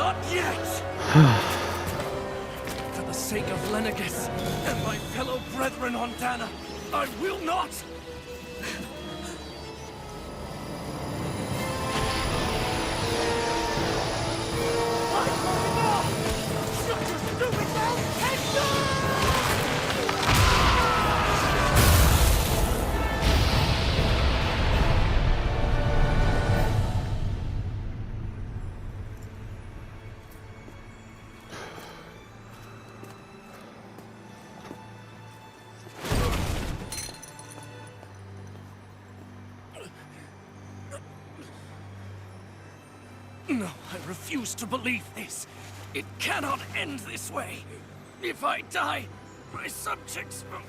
Not yet! For the sake of Lenegus and my fellow brethren on Dana, I will not! Shut your stupid mouth and No, I refuse to believe this. It cannot end this way. If I die, my subjects will...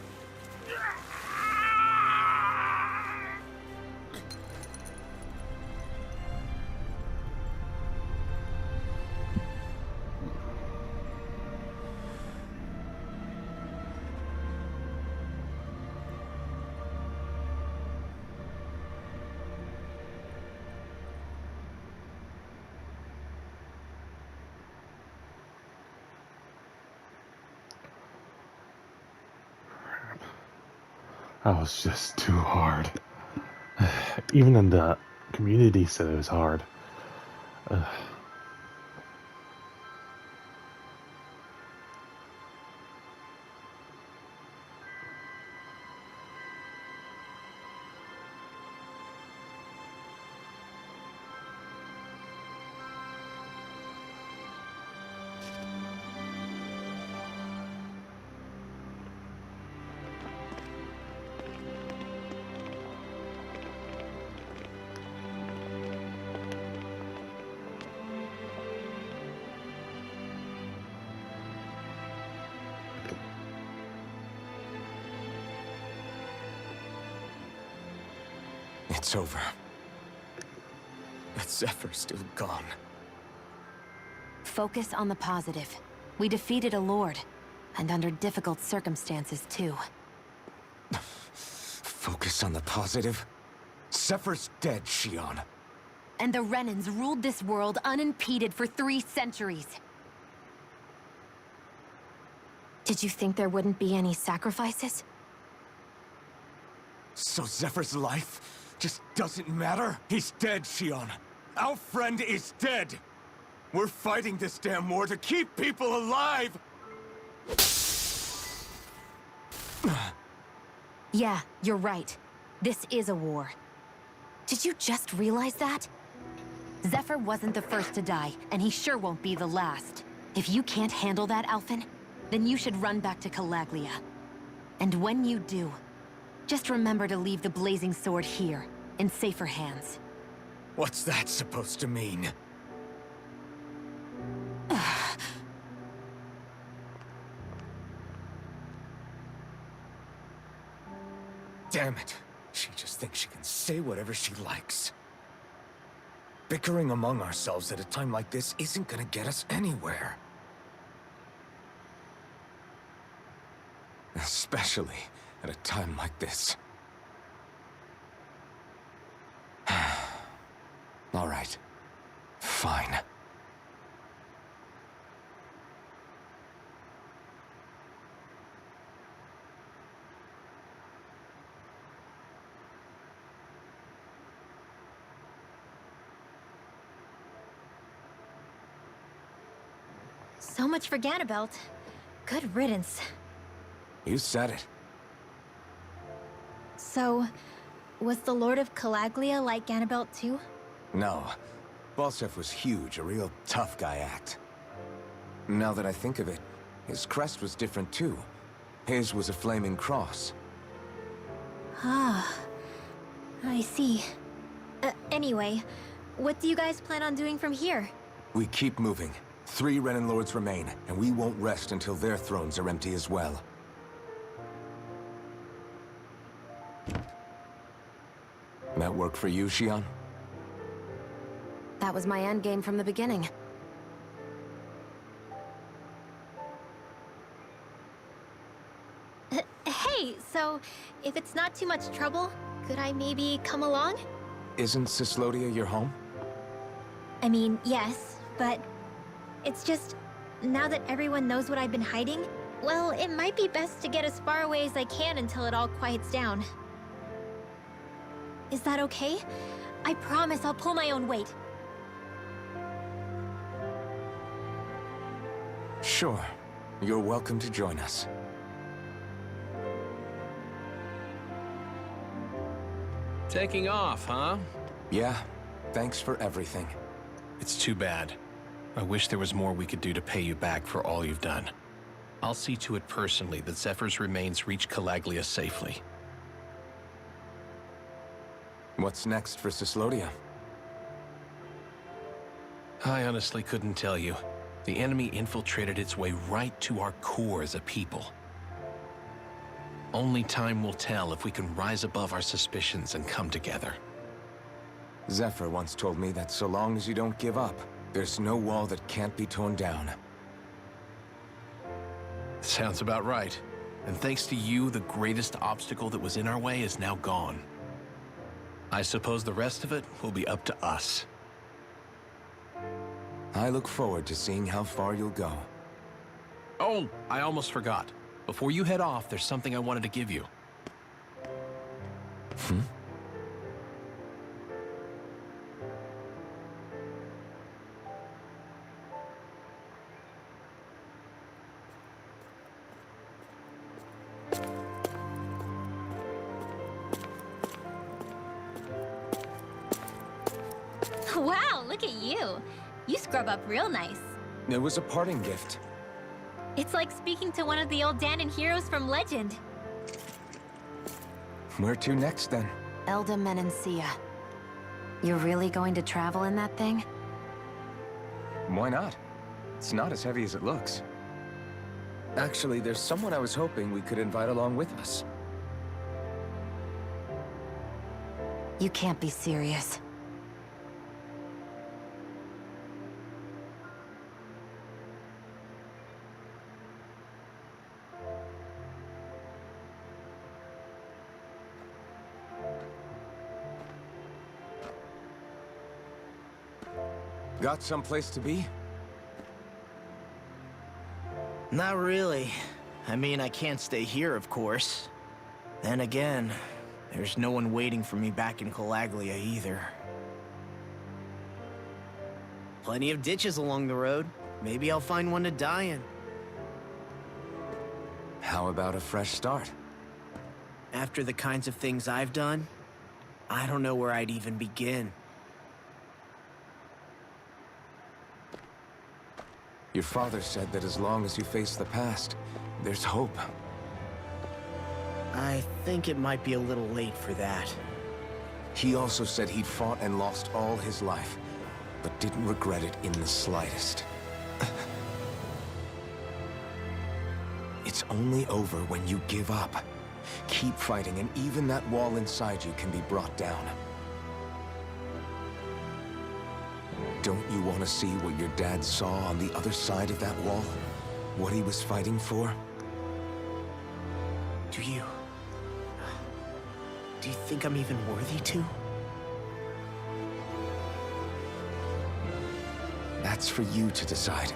That was just too hard. Even in the community said it was hard. It's over. But Zephyr's still gone. Focus on the positive. We defeated a lord, and under difficult circumstances, too. Focus on the positive? Zephyr's dead, Shion. And the Renans ruled this world unimpeded for 3 centuries. Did you think there wouldn't be any sacrifices? So Zephyr's life just doesn't matter? He's dead, Shion. Our friend is dead. We're fighting this damn war to keep people alive! Yeah, you're right. This is a war. Did you just realize that? Zephyr wasn't the first to die, and he sure won't be the last. If you can't handle that, Alphen, then you should run back to Calaglia. And when you do, just remember to leave the blazing sword here, in safer hands. What's that supposed to mean? Damn it. She just thinks she can say whatever she likes. Bickering among ourselves at a time like this isn't gonna get us anywhere. Especially at a time like this. All right. Fine. So much for Ganabelt. Good riddance. You said it. So, was the Lord of Calaglia like Ganabelt too? No. Balsef was huge, a real tough guy act. Now that I think of it, his crest was different too. His was a flaming cross. Ah, I see. Anyway, what do you guys plan on doing from here? We keep moving. 3 Renan Lords remain, and we won't rest until their thrones are empty as well. That work for you, Shion? That was my endgame from the beginning. Hey, so, if it's not too much trouble, could I maybe come along? Isn't Cyslodia your home? I mean, yes, but It's just, now that everyone knows what I've been hiding, well, it might be best to get as far away as I can until it all quiets down. Is that okay? I promise I'll pull my own weight. Sure. You're welcome to join us. Taking off, huh? Yeah, thanks for everything. It's too bad. I wish there was more we could do to pay you back for all you've done. I'll see to it personally that Zephyr's remains reach Calaglia safely. What's next for Cyslodia? I honestly couldn't tell you. The enemy infiltrated its way right to our core as a people. Only time will tell if we can rise above our suspicions and come together. Zephyr once told me that so long as you don't give up, there's no wall that can't be torn down. Sounds about right. And thanks to you, the greatest obstacle that was in our way is now gone. I suppose the rest of it will be up to us. I look forward to seeing how far you'll go. Oh, I almost forgot. Before you head off, there's something I wanted to give you. Wow, look at you. You scrub up real nice. It was a parting gift. It's like speaking to one of the old Danon heroes from legend. Where to next, then? Elda Menancia. You're really going to travel in that thing? Why not? It's not as heavy as it looks. Actually, there's someone I was hoping we could invite along with us. You can't be serious. Got someplace to be? Not really. I mean, I can't stay here, of course. Then again, there's no one waiting for me back in Calaglia either. Plenty of ditches along the road. Maybe I'll find one to die in. How about a fresh start? After the kinds of things I've done, I don't know where I'd even begin. Your father said that as long as you face the past, there's hope. I think it might be a little late for that. He also said he'd fought and lost all his life, but didn't regret it in the slightest. It's only over when you give up. Keep fighting, and even that wall inside you can be brought down. Don't you want to see what your dad saw on the other side of that wall? What he was fighting for? Do you think I'm even worthy to? That's for you to decide.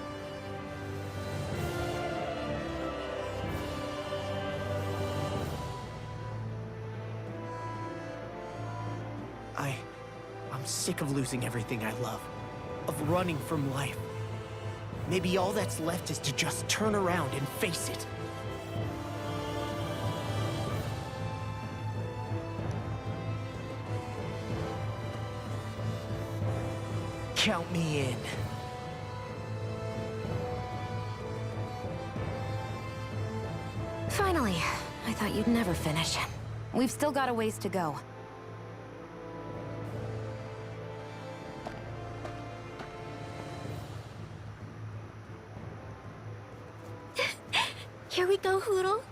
I'm sick of losing everything I love. Of running from life. Maybe all that's left is to just turn around and face it. Count me in. Finally. I thought you'd never finish. We've still got a ways to go. Here we go, Hoodle.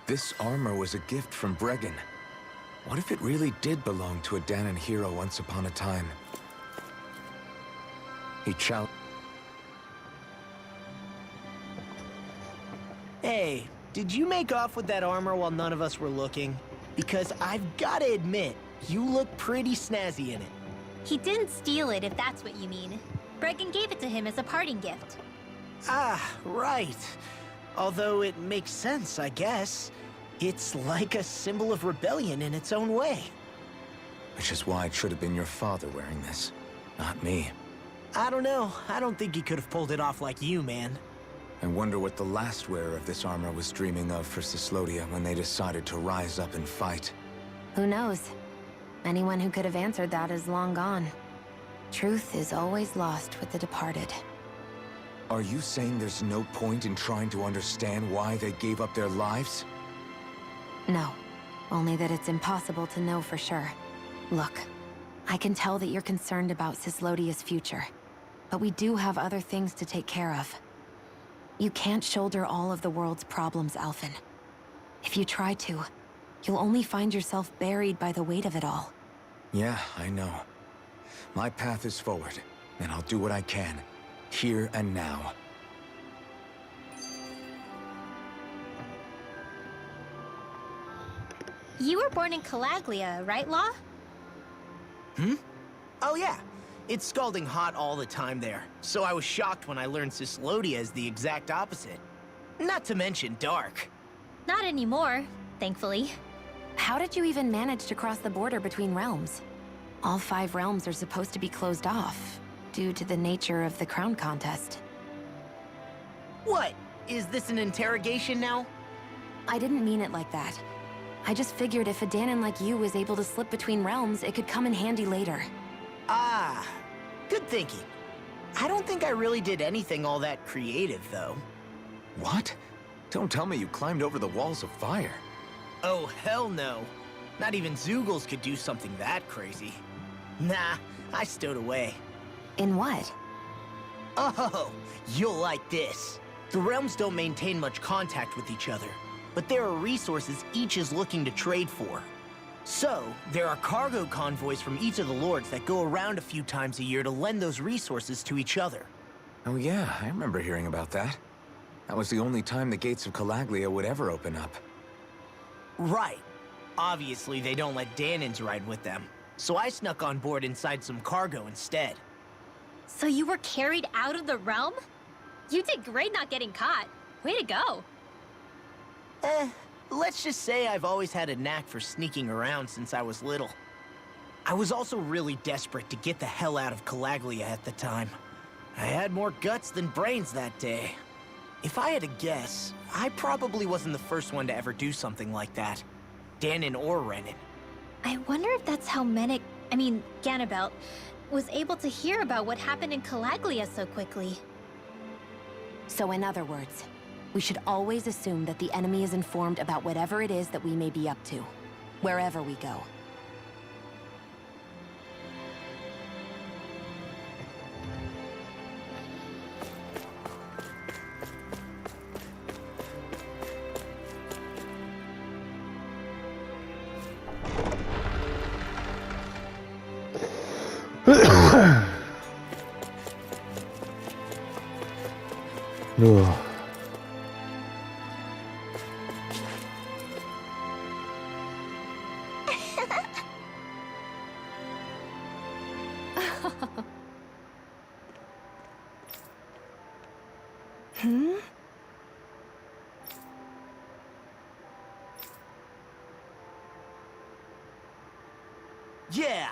This armor was a gift from Bregan. What if it really did belong to a Danon hero once upon a time? He challenged... Hey, did you make off with that armor while none of us were looking? Because I've gotta admit, you look pretty snazzy in it. He didn't steal it, if that's what you mean. Bregan gave it to him as a parting gift. Ah, right. Although it makes sense, I guess. It's like a symbol of rebellion in its own way. Which is why it should have been your father wearing this, not me. I don't know. I don't think he could have pulled it off like you, man. I wonder what the last wearer of this armor was dreaming of for Cyslodia when they decided to rise up and fight. Who knows? Anyone who could have answered that is long gone. Truth is always lost with the departed. Are you saying there's no point in trying to understand why they gave up their lives? No. Only that it's impossible to know for sure. Look, I can tell that you're concerned about Cyslodia's future. But we do have other things to take care of. You can't shoulder all of the world's problems, Alphen. If you try to, you'll only find yourself buried by the weight of it all. Yeah, I know. My path is forward, and I'll do what I can, here and now. You were born in Calaglia, right, Law? Oh yeah. It's scalding hot all the time there, so I was shocked when I learned Cyslodia is the exact opposite. Not to mention dark. Not anymore, thankfully. How did you even manage to cross the border between realms? All 5 realms are supposed to be closed off, due to the nature of the crown contest. What? Is this an interrogation now? I didn't mean it like that. I just figured if a Danon like you was able to slip between realms, it could come in handy later. Ah, good thinking. I don't think I really did anything all that creative, though. What? Don't tell me you climbed over the walls of fire. Oh, hell no. Not even Zeugles could do something that crazy. Nah, I stowed away. In what? Oh, you'll like this. The realms don't maintain much contact with each other, but there are resources each is looking to trade for. So, there are cargo convoys from each of the lords that go around a few times a year to lend those resources to each other. Oh yeah, I remember hearing about that. That was the only time the gates of Calaglia would ever open up. Right. Obviously, they don't let Danons ride with them, so I snuck on board inside some cargo instead. So you were carried out of the realm? You did great not getting caught. Way to go. Let's just say I've always had a knack for sneaking around since I was little. I was also really desperate to get the hell out of Calaglia at the time. I had more guts than brains that day. If I had to guess, I probably wasn't the first one to ever do something like that. Danon or Renan. I wonder if that's how Ganabelt, was able to hear about what happened in Calaglia so quickly. So in other words, we should always assume that the enemy is informed about whatever it is that we may be up to, wherever we go. Ugh. Yeah!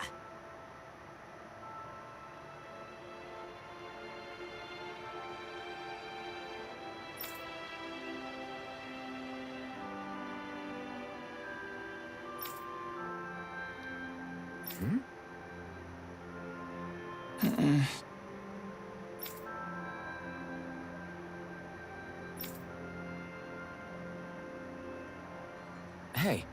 Hey.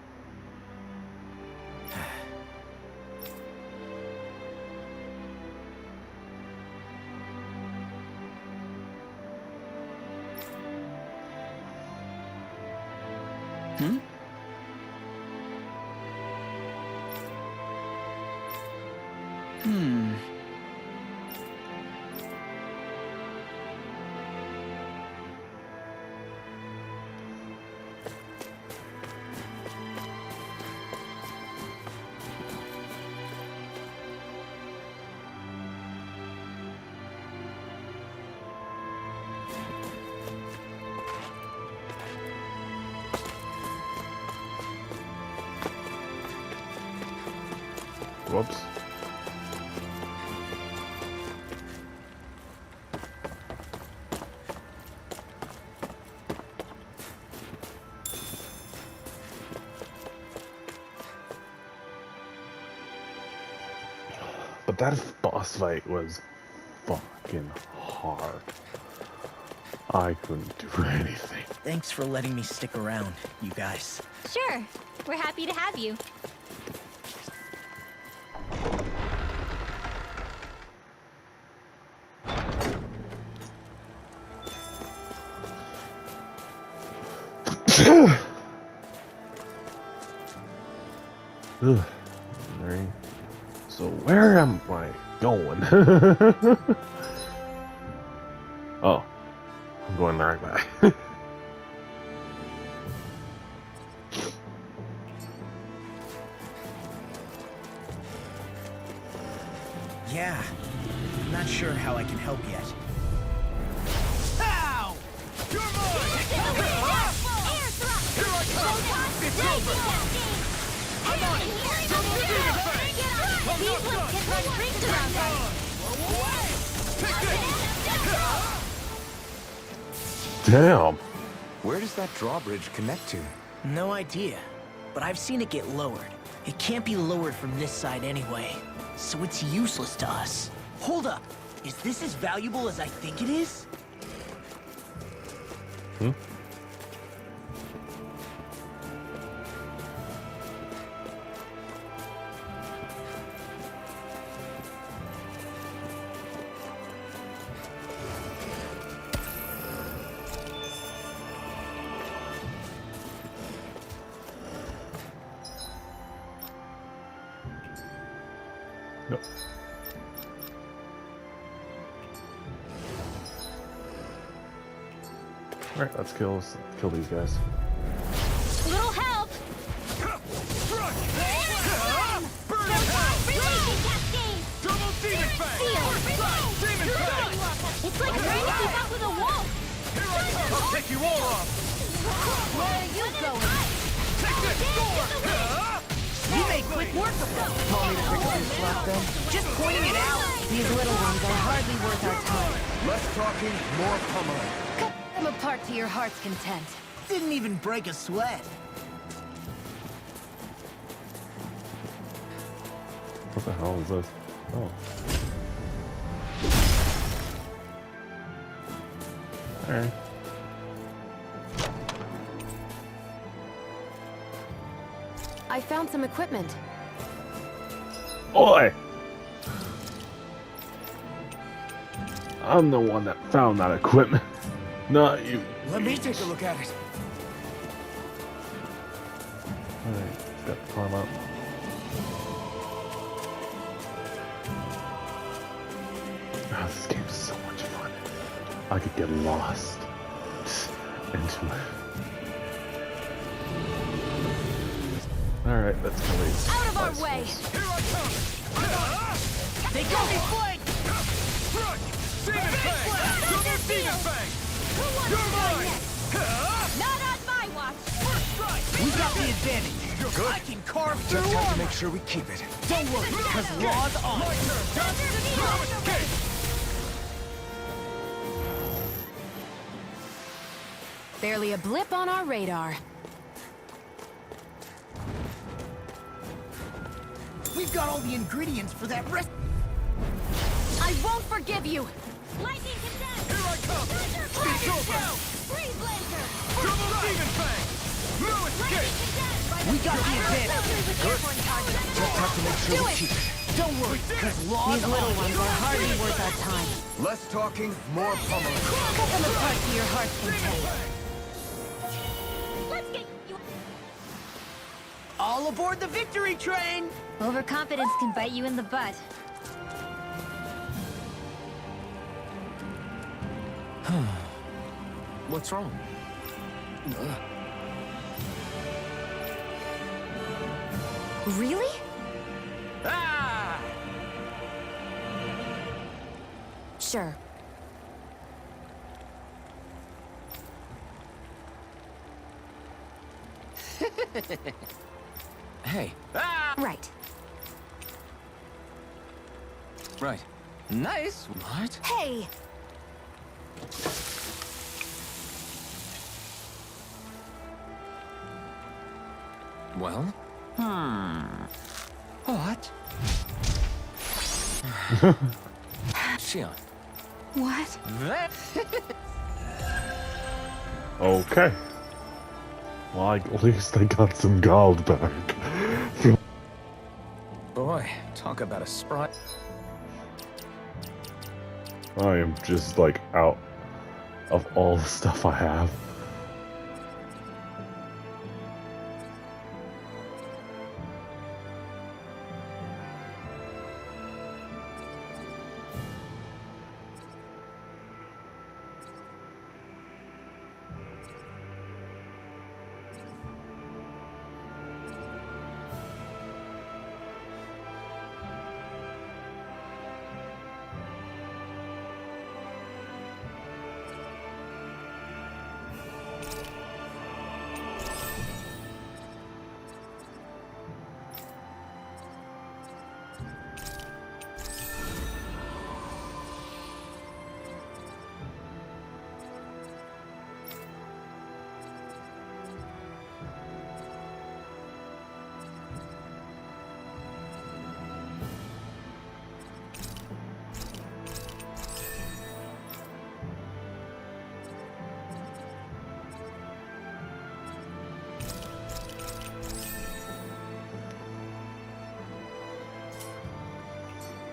Whoops. But that boss fight was fucking hard. I couldn't do anything. Thanks for letting me stick around, you guys. Sure, we're happy to have you. Ugh. Alright. So where am I going? Oh, I'm going the right way. Yeah, I'm not sure how I can help yet. Ow! You're mine! Here I come! It's over! I'm on it! Double demon fang! I'm not done! Take this! Damn. Where does that drawbridge connect to? No idea, but I've seen it get lowered. It can't be lowered from this side anyway, so it's useless to us. Hold up, is this as valuable as I think it is? Hmm? Nope. Alright, let's kill these guys. Little help! Burn in hell! Double demon fang! Demon fang! It's like trying to keep up with a wolf! Here I come! I'll take you all off! Where are you going? Take this! Thorn! You make quick work of them. Want me to pick up your slack then? Just pointing it out. These little ones are hardly worth our time. Less talking, more pummeling. Cut them apart to your heart's content. Didn't even break a sweat. What the hell is this? Oh. Alright. I found some equipment. Oi! I'm the one that found that equipment, not you. Let me take a look at it. Alright, got the climb up. Oh, this game's so much fun. I could get lost into it. Alright, let's kill these. Out of our way! Here I come! They got me flanked! Demon fang! Double demon fang! You're mine! Not on my watch! First strike! We got the advantage. Good. I can carve through Just have to armor. make sure we keep it. Don't worry, because law's on. My turn! Now escape! Barely a blip on our radar. We've got all the ingredients for that rest. I won't forgive you! Lightning condemned! Here I come! It's over! Freeze laser! Double demon fang! No escape! We got the advantage. Just have to make sure we keep it. Don't worry, because law's These little on. ones are hardly worth our time. Less talking, more pummeling. Cut them apart to your heart's content. Let's get you... All aboard the victory train. Overconfidence can bite you in the butt. What's wrong? Really? Ah! Sure. Hey. Ah! Right. Right. Nice. What? Hey! Well? What? Shion. What? Okay. Well, at least I got some gold back. Boy, talk about a sprite. I am just like out of all the stuff I have.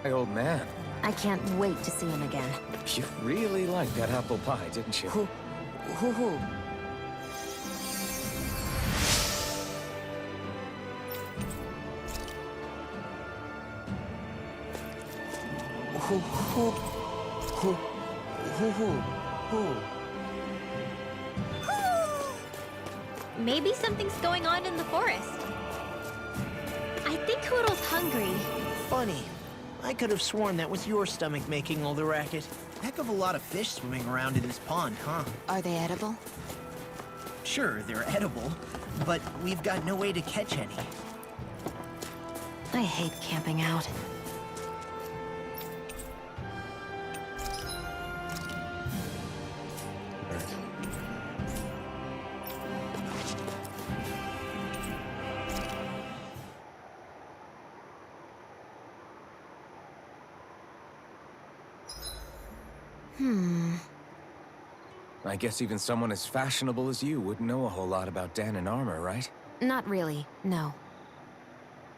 Hey, old man. I can't wait to see him again. You really liked that apple pie, didn't you? Who? Maybe something's going on in the forest. I think Hoodle's hungry. Funny. I could have sworn that was your stomach making all the racket. Heck of a lot of fish swimming around in this pond, huh? Are they edible? Sure, they're edible, but we've got no way to catch any. I hate camping out. I guess even someone as fashionable as you wouldn't know a whole lot about Dan and armor, right? Not really, no.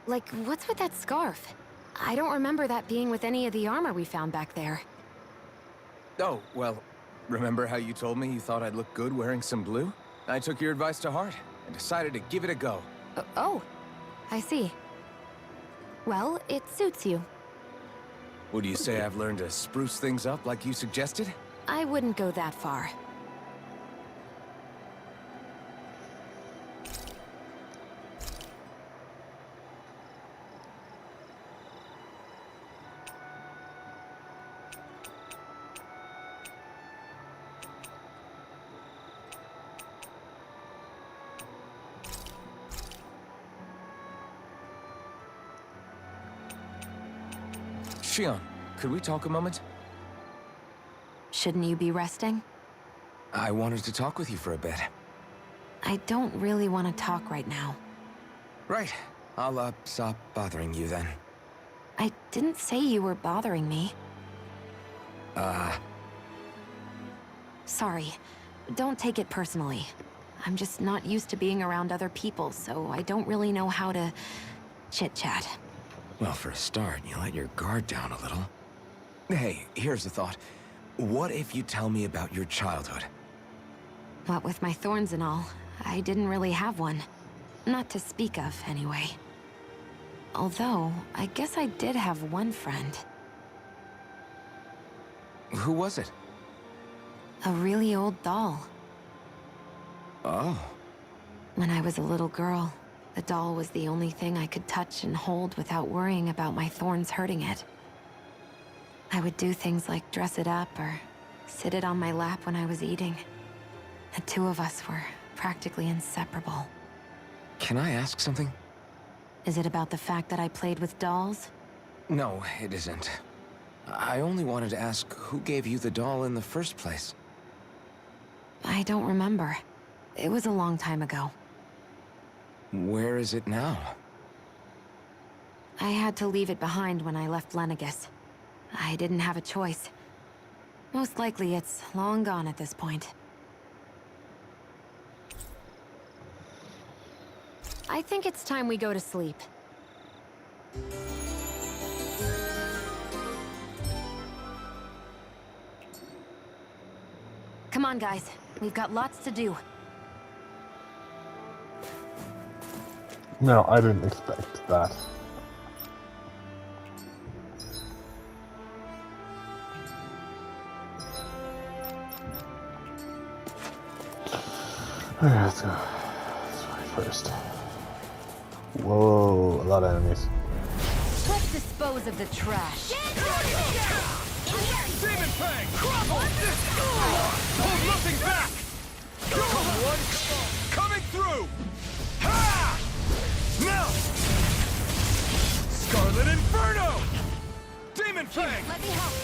Like, what's with that scarf? I don't remember that being with any of the armor we found back there. Oh, well, remember how you told me you thought I'd look good wearing some blue? I took your advice to heart and decided to give it a go. Oh, I see. Well, it suits you. Would you say I've learned to spruce things up like you suggested? I wouldn't go that far. Shion, could we talk a moment? Shouldn't you be resting? I wanted to talk with you for a bit. I don't really want to talk right now. Right. I'll, stop bothering you then. I didn't say you were bothering me. Sorry. Don't take it personally. I'm just not used to being around other people, so I don't really know how to chit-chat. Well, for a start, you let your guard down a little. Hey, here's a thought. What if you tell me about your childhood? What with my thorns and all, I didn't really have one. Not to speak of, anyway. Although, I guess I did have one friend. Who was it? A really old doll. Oh. When I was a little girl, the doll was the only thing I could touch and hold without worrying about my thorns hurting it. I would do things like dress it up or sit it on my lap when I was eating. The two of us were practically inseparable. Can I ask something? Is it about the fact that I played with dolls? No, it isn't. I only wanted to ask who gave you the doll in the first place. I don't remember. It was a long time ago. Where is it now? I had to leave it behind when I left Lenegus. I didn't have a choice. Most likely it's long gone at this point. I think it's time we go to sleep. Come on, guys. We've got lots to do. No, I didn't expect that. Okay, let's go. This way first. Whoa, a lot of enemies. Let's dispose of the trash. Demon Fang! Hold nothing back! Come on! Coming through! Ha! Now! Scarlet Inferno! Demon Fang! Let me help.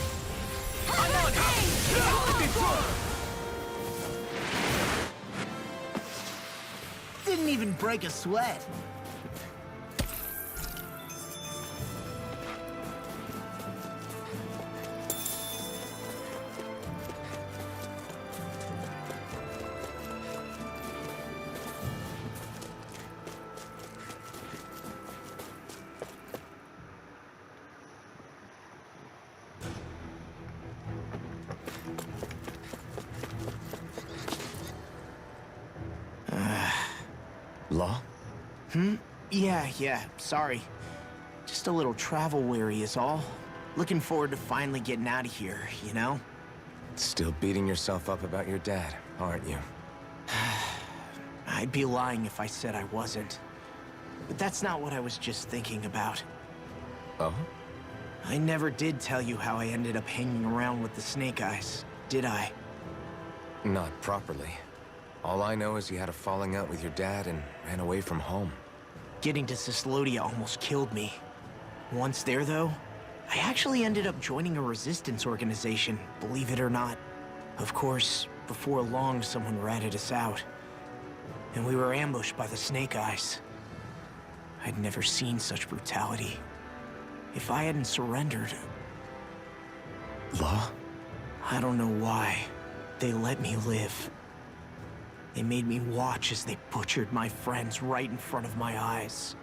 I'm on! Didn't even break a sweat. Law? Yeah, sorry. Just a little travel weary is all. Looking forward to finally getting out of here, you know? Still beating yourself up about your dad, aren't you? I'd be lying if I said I wasn't. But that's not what I was just thinking about. Oh? I never did tell you how I ended up hanging around with the Snake Eyes, did I? Not properly. All I know is you had a falling out with your dad and ran away from home. Getting to Cyslodia almost killed me. Once there, though, I actually ended up joining a resistance organization, believe it or not. Of course, before long, someone ratted us out. And we were ambushed by the Snake Eyes. I'd never seen such brutality. If I hadn't surrendered... Law? I don't know why. They let me live. They made me watch as they butchered my friends right in front of my eyes.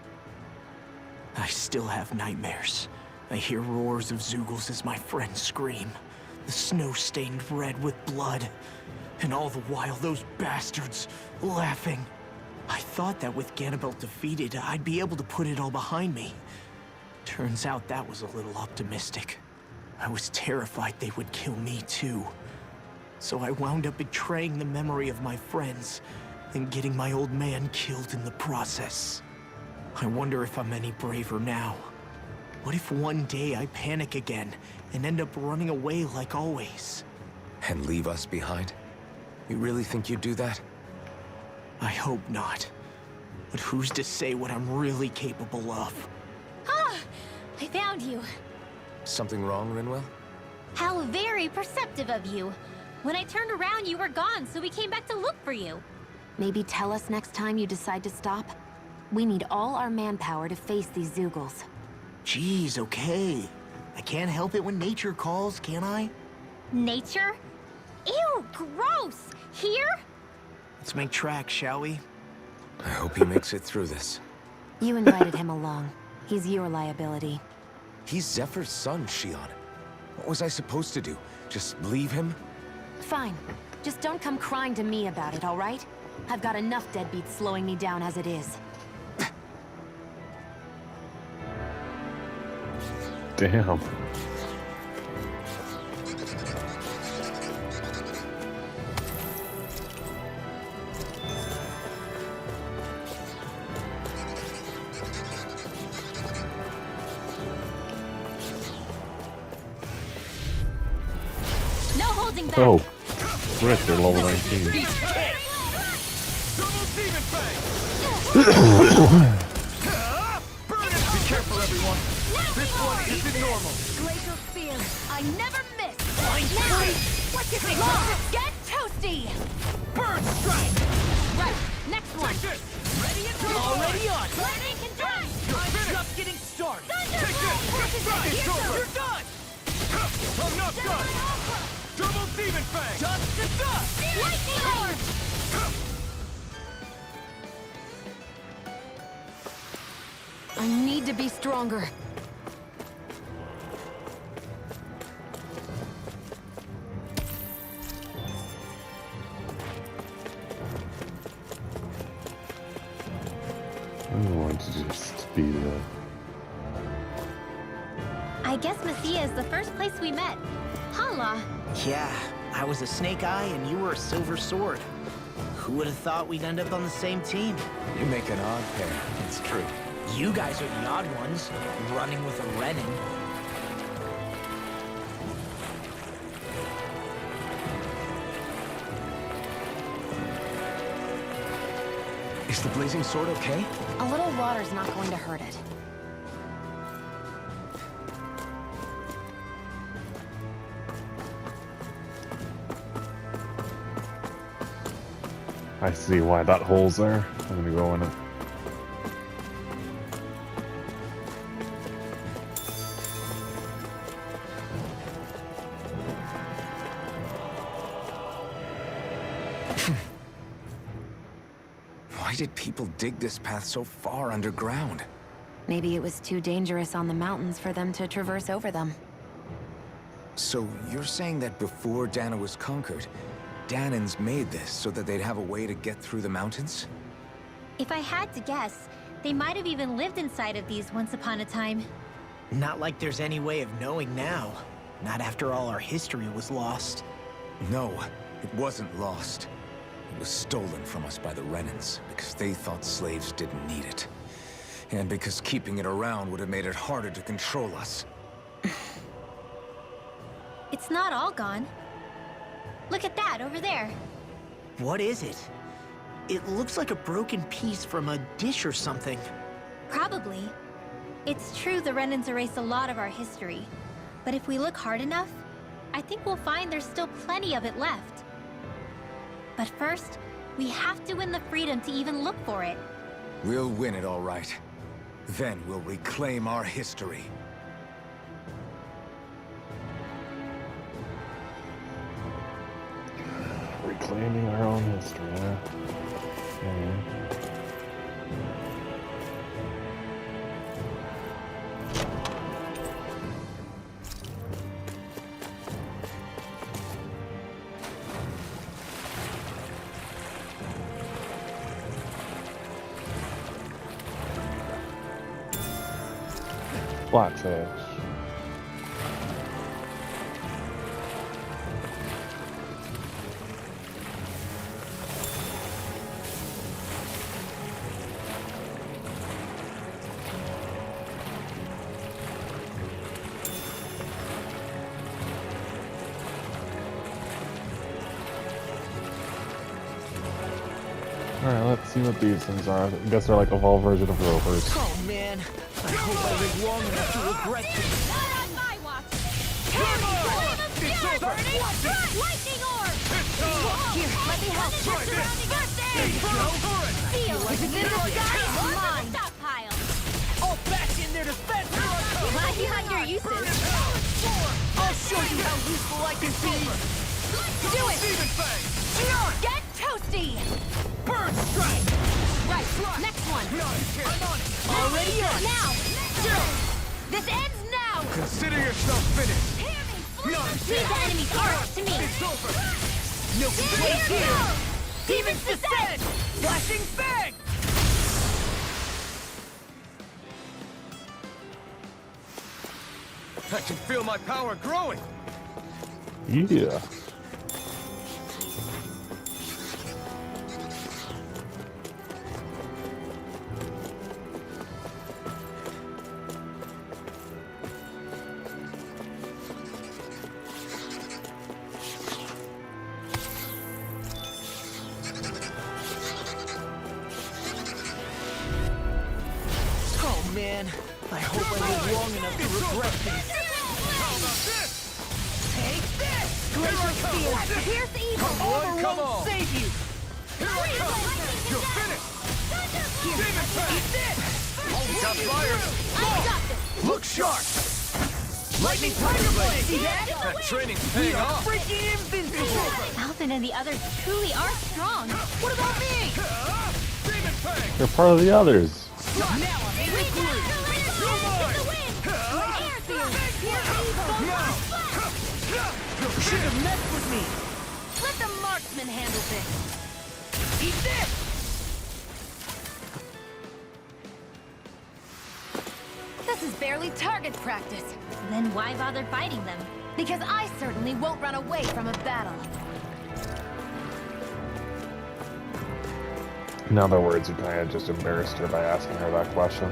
I still have nightmares. I hear roars of Zeugles as my friends scream. The snow stained red with blood. And all the while, those bastards laughing. I thought that with Ganabelt defeated, I'd be able to put it all behind me. Turns out that was a little optimistic. I was terrified they would kill me too. So I wound up betraying the memory of my friends and getting my old man killed in the process. I wonder if I'm any braver now. What if one day I panic again and end up running away like always? And leave us behind? You really think you'd do that? I hope not. But who's to say what I'm really capable of? Ah! I found you. Something wrong, Rinwell? How very perceptive of you. When I turned around, you were gone, so we came back to look for you. Maybe tell us next time you decide to stop? We need all our manpower to face these Zeugles. Jeez, okay. I can't help it when nature calls, can I? Nature? Ew, gross! Here? Let's make tracks, shall we? I hope he makes it through this. You invited him along. He's your liability. He's Zephyr's son, Shion. What was I supposed to do? Just leave him? Fine. Just don't come crying to me about it, all right? I've got enough deadbeats slowing me down as it is. Damn. holding back. Oh, Rick, they're level 19. Double demon fang! Burn it! Be careful, everyone. This one isn't normal. Glacial spear. I never miss. Now, what's your thing? Get toasty. Burn strike! Right. Next one. Take this! Ready and go. Already on. Lightning can drive. You're finished! Just getting started. Thunder. Take this! First strike! It's over! You're done. I'm not done! Double demon fang! Just the dust. Lightning orb. I need to be stronger. I'm going to just be the... I guess Messiah is the first place we met. Hala. Yeah, I was a snake eye and you were a silver sword. Who would have thought we'd end up on the same team? You make an odd pair, it's true. You guys are the odd ones, running with a Renin. Is the blazing sword okay? A little water's not going to hurt it. I see why that hole's there. I'm gonna go in it. Why did people dig this path so far underground? Maybe it was too dangerous on the mountains for them to traverse over them. So you're saying that before Dana was conquered, Danans made this so that they'd have a way to get through the mountains? If I had to guess, they might have even lived inside of these once upon a time. Not like there's any way of knowing now. Not after all our history was lost. No, it wasn't lost. It was stolen from us by the Renans, because they thought slaves didn't need it. And because keeping it around would have made it harder to control us. It's not all gone. Look at that over there. What is it? It looks like a broken piece from a dish or something. Probably. It's true the Renans erased a lot of our history. But if we look hard enough, I think we'll find there's still plenty of it left. But first, we have to win the freedom to even look for it. We'll win it all right. Then we'll reclaim our history. Reclaiming our own history, huh? Okay. Blackfish. Alright, let's see what these things are. I guess they're like evolved version of rovers. Oh man, I hope I live long enough to regret this. Not on my watch! It's over! Lightning orb! Here, let me help. Surrounding us there! Seal is in the sky is mine! Stockpile! All back in there to fend for us! Mind behind your uses. I'll show you how useful I can be! Do it! Demon fang! Get toasty! Burn strike! Right, next one! I'm on it! Already on! Now! This ends now! Consider yourself finished! Hear me! Nonsense! Leave the enemy's arms to me! It's over! No complaints here! Demons descend! Flashing fang! I can feel my power growing! Yeah. live long enough to regret this. Take this! Glacier Field! Pierce evil! Overrun will save you! Here I come! You're finished! Demon Fang! Eat this! Got fire! I got this! Look sharp! Lightning Tiger Blade! See that? That training's paying off! Freaking invincible! Alvin and the others truly are strong. What about me? Demon Fang! They're part of the others. Now I'm in the groove! Should have messed with me! Let the marksman handle this. Eat this! This is barely target practice. Then why bother fighting them? Because I certainly won't run away from a battle. In other words, you kind of just embarrassed her by asking her that question.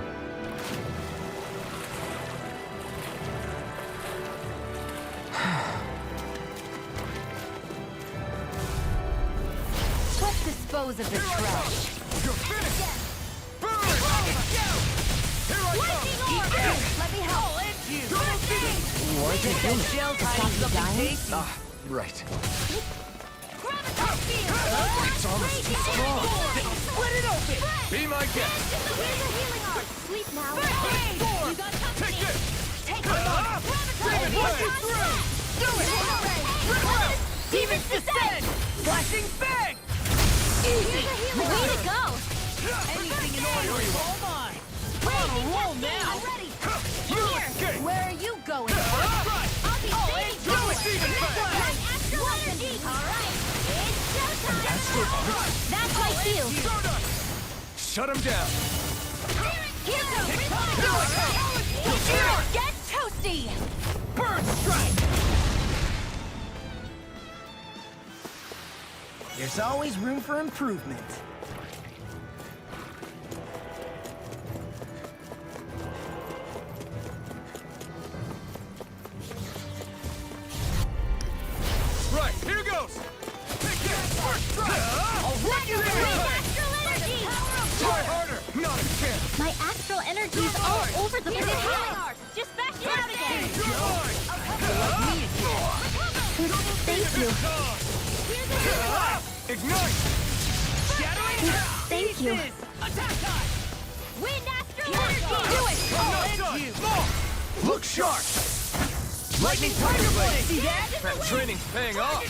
Let's dispose of the trash. You're finished! Burn! Here I come! Let me help. Why is it doing shells hiding something tasty? Ah, right. It's almost too strong. Split it open! Be my guest! Sleep now. Thorn! You got company. Take this! Take it off! Do it! Demons descend! Flashing Fang! Easy! Way to go! Anything in order is all mine! We're on a roll now! I'm ready. Escape! Where are you going? I'll be saving Do it, Demon Fang! Like extra energy. All right, it's showtime. That's my field. Shut him down! Here goes. Get toasty. Bird strike! There's always room for improvement. Right, here goes! Take this! First strike! I'll wreck you Astral energy. Try harder! Not a chance! My astral energy is all over the place. Just back it out again. You're mine! Thank you. Ignite! Shattering Thank you. Attack time! Wind astral energy. Do it! I'm I'll not end you! done! Look sharp! Lightning Tiger Blade! See that? That training's paying off!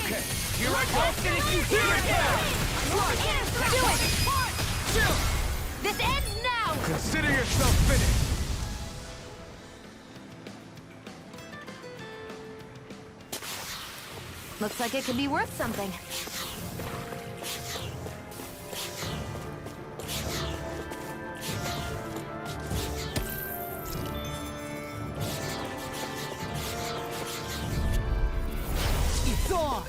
Okay, here I I'll go! finish you here again! Do it. Chill! This ends now. Consider yourself finished! Looks like it could be worth something. It's on!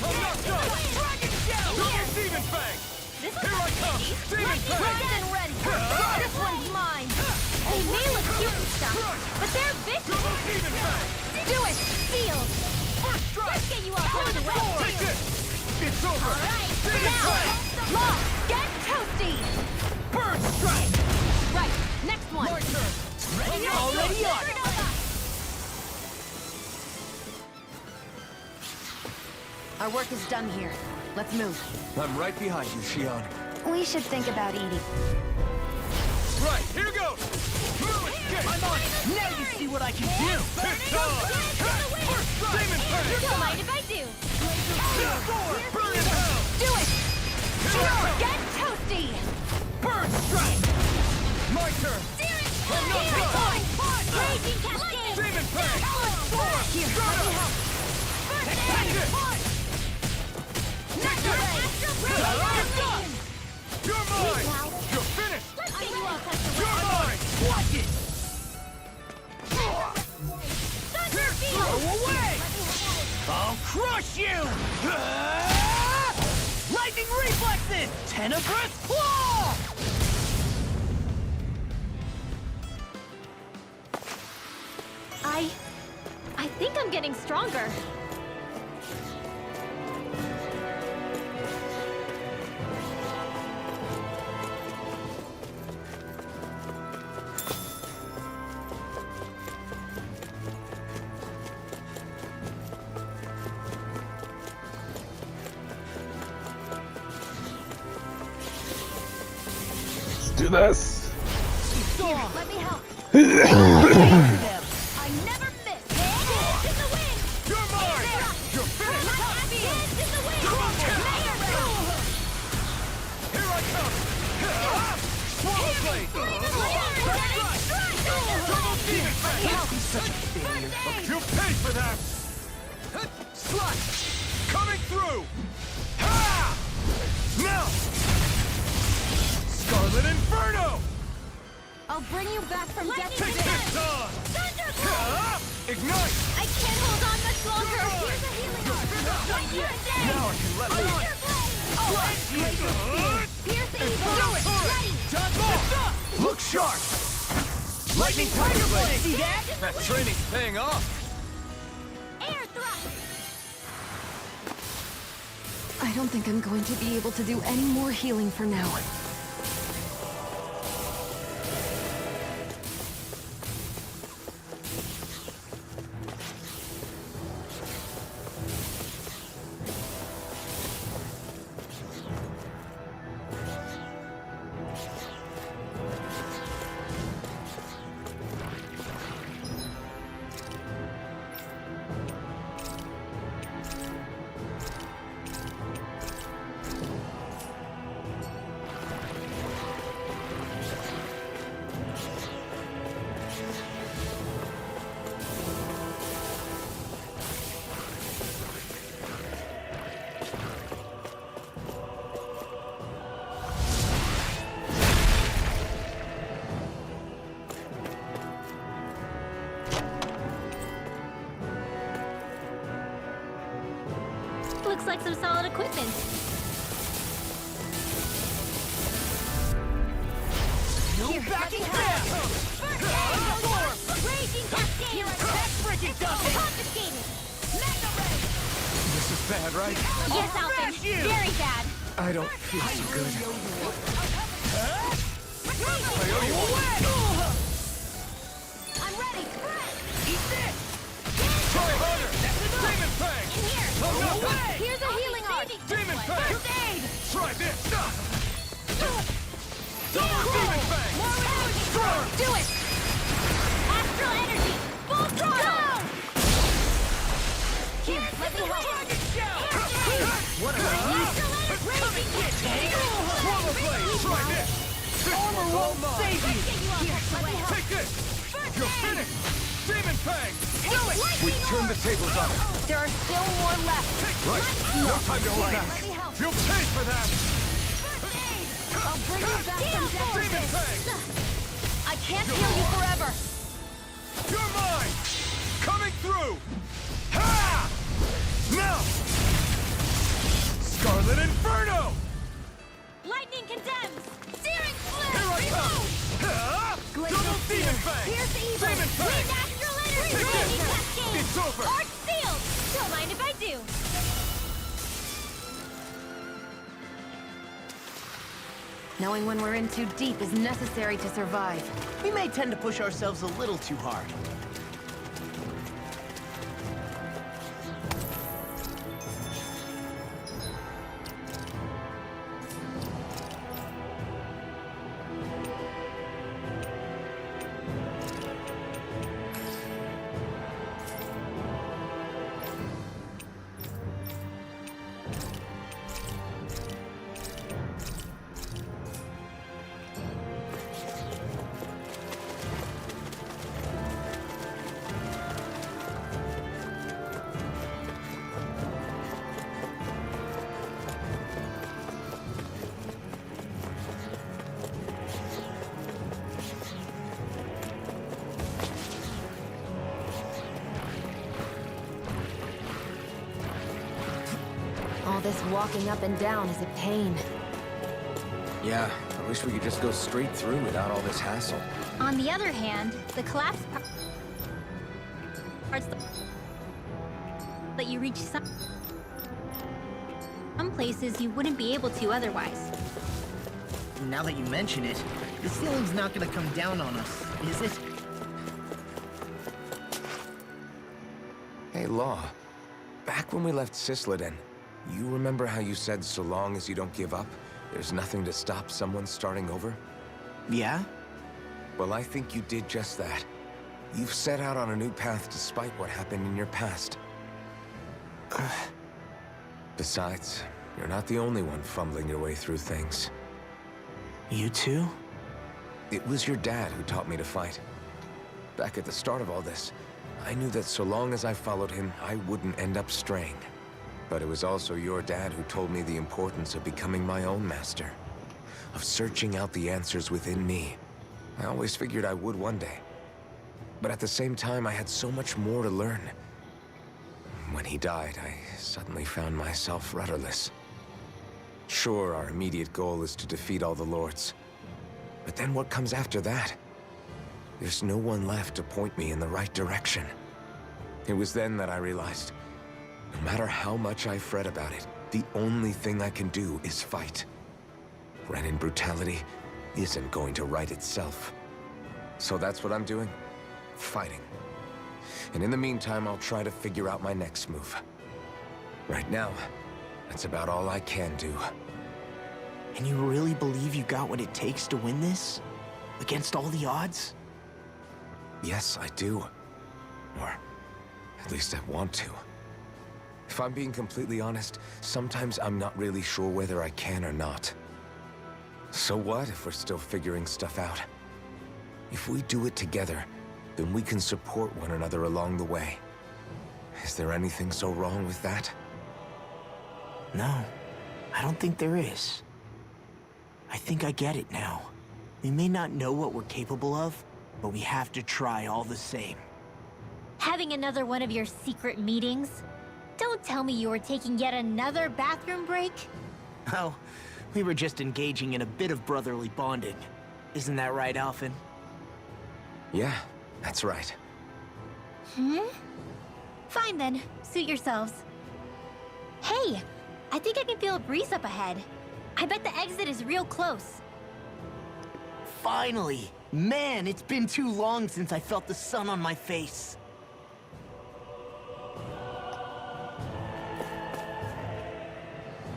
I'm not done! Dragon Shell! Demon Fang! This Here I come! Demon Fang! Primed and ready. This one's mine. They may look cute and stuff, but they're vicious. Demon Fang! Do it. Sealed. First strike! Let's get you all out of the way. Take this! It's over! All right. Demon Fang! Lock. Get toasty. Bird strike! Right. Next one. My turn! Already on it! Our work is done here. Let's move. I'm right behind you, Shion. We should think about eating. Right, here goes! Move it! I'm on it! Now you see what I can do! It's on! First strike! Demon Fang! Don't mind if I do. Thorn! Brilliant hell! Do it. Sure! Get toasty. Bird strike! My turn! I'm not done! Raging cascade. Demon Fang! Thorn! Here, Shut let me up! help. Take this! Take this! You're done! You're mine! You're finished! Let's get you all custom. You're mine! Watch it! Thunder field. Go away! I'll crush you! Lightning reflexes! Tenebrous claw! I think I'm getting stronger. do this. Let me help. I never miss. Hands in the wind. You're mine! You're finished! Hands in the wind. Here I come! Swallow blade! Double demon fang! You'll pay for that! Slash! Coming through! Ha! Now! Scarlet Inferno! I'll bring you back from death to Take death. this on! Ignite! I can't hold on much longer. Here's a healing arm. Now I can let loose! Pierce the evil. Ready. Look sharp! Lightning Tiger Blade! See that? That training's paying off! Air thrust. I don't think I'm going to be able to do any more healing for now. Looks like some solid equipment. No backing down! Raging cascade. Freaking done! Confiscated. Mega ray. This is bad, right? Yes, Alpha. Very bad. I don't feel so good. I owe you one! I'm ready. Eat this! Try harder! Demon Fang! In here. Oh, no way! Here's a healing art. Demon Fang! First aid. Try this! Demon Fang! Strong! Do it. Astral energy. Full throttle. Here, let me help. Dragon Shell! What am I? Astral energy. Raging cascade. Swallow Blade! Try this! Armor won't save you! Here, let me help. Take this! You're finished! Demon Fang! Do it! We turned the tables on it. There are still more left. Right. No time to hold back. Let me help. You'll pay for that! I'll bring you back from death to Demon Fang! I can't heal you forever. You're mine! Coming through! Ha! Now! Scarlet Inferno! Lightning condemns. Searing flare. Here I come! Ha! Double Demon Fang! Here's the evil. Demon Fang! Wind astral energy. Take this. Raging cascade. It's over! Arc sealed. Don't mind if I do. Knowing when we're in too deep is necessary to survive. We may tend to push ourselves a little too hard. All this walking up and down is a pain. Yeah, I wish we could just go straight through without all this hassle. On the other hand, the collapse parts that you reach some places you wouldn't be able to otherwise. Now that you mention it, the ceiling's not gonna come down on us, is it? Hey, Law. Back when we left Cisleden, you remember how you said so long as you don't give up, there's nothing to stop someone starting over? Yeah? Well, I think you did just that. You've set out on a new path despite what happened in your past. Besides, you're not the only one fumbling your way through things. You too? It was your dad who taught me to fight. Back at the start of all this, I knew that so long as I followed him, I wouldn't end up straying. But it was also your dad who told me the importance of becoming my own master. Of searching out the answers within me. I always figured I would one day. But at the same time, I had so much more to learn. When he died, I suddenly found myself rudderless. Sure, our immediate goal is to defeat all the lords. But then what comes after that? There's no one left to point me in the right direction. It was then that I realized, no matter how much I fret about it, the only thing I can do is fight. Renin brutality isn't going to right itself. So that's what I'm doing. Fighting. And in the meantime, I'll try to figure out my next move. Right now, that's about all I can do. And you really believe you got what it takes to win this? Against all the odds? Yes, I do. Or at least I want to. If I'm being completely honest, sometimes I'm not really sure whether I can or not. So what if we're still figuring stuff out? If we do it together, then we can support one another along the way. Is there anything so wrong with that? No, I don't think there is. I think I get it now. We may not know what we're capable of, but we have to try all the same. Having another one of your secret meetings? Don't tell me you were taking yet another bathroom break? Oh, we were just engaging in a bit of brotherly bonding. Isn't that right, Alphen? Yeah, that's right. Fine then, suit yourselves. Hey, I think I can feel a breeze up ahead. I bet the exit is real close. Finally! Man, it's been too long since I felt the sun on my face.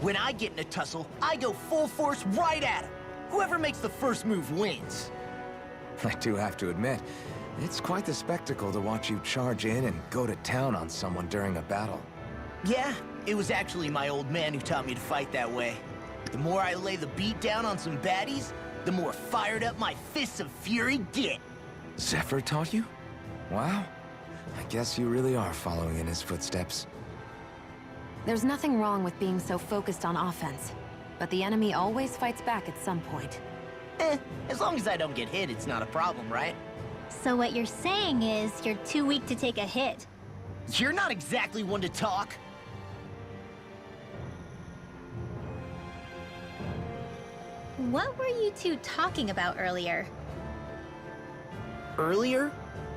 When I get in a tussle, I go full force right at him. Whoever makes the first move wins. I do have to admit, it's quite the spectacle to watch you charge in and go to town on someone during a battle. Yeah, it was actually my old man who taught me to fight that way. The more I lay the beat down on some baddies, the more fired up my fists of fury get. Zephyr taught you? Wow. I guess you really are following in his footsteps. There's nothing wrong with being so focused on offense, but the enemy always fights back at some point. As long as I don't get hit, it's not a problem, right? So what you're saying is you're too weak to take a hit. You're not exactly one to talk. What were you two talking about earlier? Earlier?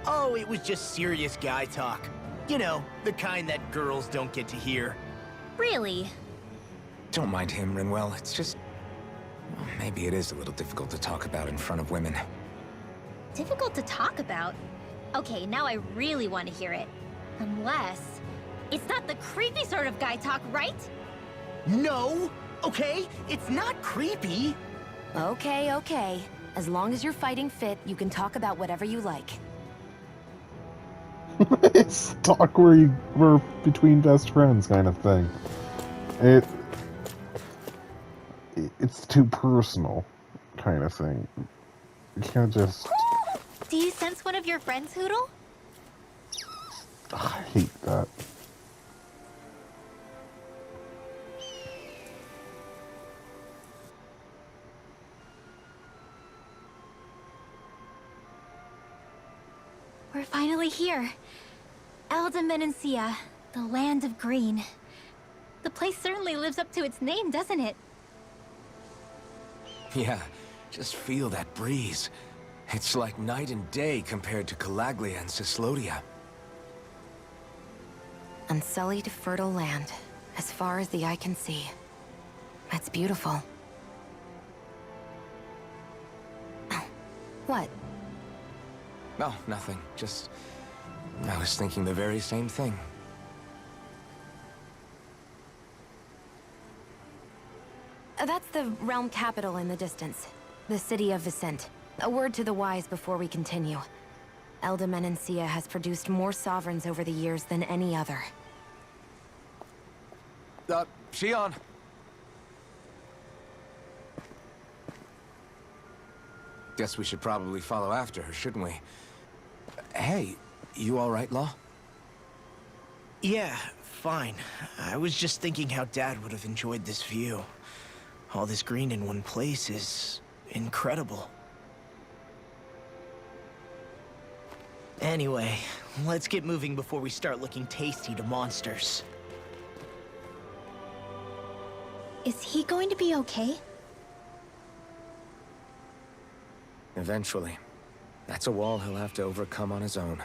Oh, it was just serious guy talk. You know, the kind that girls don't get to hear. Really? Don't mind him, Rinwell. It's just... well, maybe it is a little difficult to talk about in front of women. Difficult to talk about? Okay, now I really want to hear it. Unless... it's not the creepy sort of guy talk, right? No! Okay? It's not creepy! Okay, okay. As long as you're fighting fit, you can talk about whatever you like. It's talk we're between best friends kind of thing. It's too personal kind of thing. You can't just... Do you sense one of your friends, Hoodle? I hate that. We're finally here. Elda Menancia, the land of green. The place certainly lives up to its name, doesn't it? Yeah, just feel that breeze. It's like night and day compared to Calaglia and Cyslodia. Unsullied, fertile land, as far as the eye can see. That's beautiful. Oh, what? Oh, nothing. Just... I was thinking the very same thing. That's the realm capital in the distance. The city of Vicent. A word to the wise before we continue. Elda Menancia has produced more sovereigns over the years than any other. Shion. Guess we should probably follow after her, shouldn't we? Hey, you all right, Law? Yeah, fine. I was just thinking how Dad would have enjoyed this view. All this green in one place is incredible. Anyway, let's get moving before we start looking tasty to monsters. Is he going to be okay? Eventually. That's a wall he'll have to overcome on his own.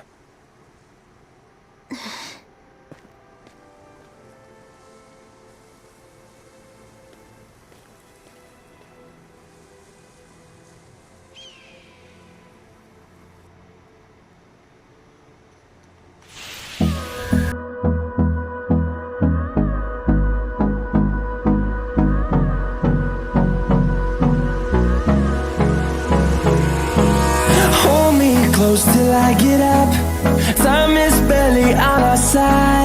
Hold me close till I get up. Time is barely on our side.